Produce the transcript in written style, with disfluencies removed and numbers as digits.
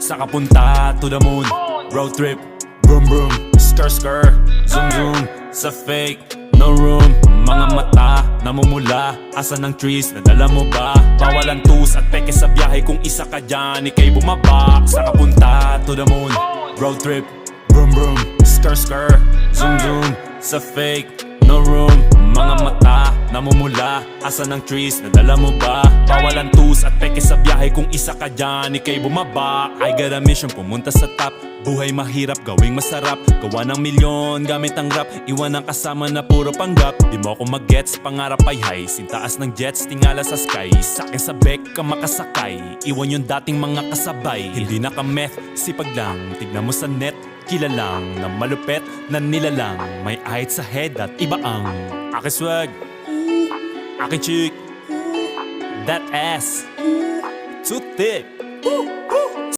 Saka punta to the moon. Road trip, vroom vroom, skr skr, zoom zoom. Sa fake, no room. Mga mata, namumula. Asa ng trees, nadala mo ba? Bawal ang tus at peke sa biyahe. Kung isa ka dyan, ikay bumaba. Saka punta to the moon. Road trip, vroom vroom, skr skr, zoom zoom. Sa fake, no room. Mga mata, namumula. Asa ng trees, nadala mo ba? Bawal ang tus at peke sa biyahe. Kung isa ka dyan, ikay bumaba. I got a mission, pumunta sa top. Buhay mahirap, gawing masarap. Gawa ng milyon, gamit ang rap. Iwan ang kasama na puro panggap. Di mo ako mag-gets, pangarap ay high. Sintaas ng jets, tingala sa sky. Sakin sa bek ka makasakay. Iwan yung dating mga kasabay. Hindi nakameth, sipag lang. Tignan mo sa net, kilalang na malupet na nilalang. May ahit sa head at iba ang aking swag, aking chick, that ass, too thick.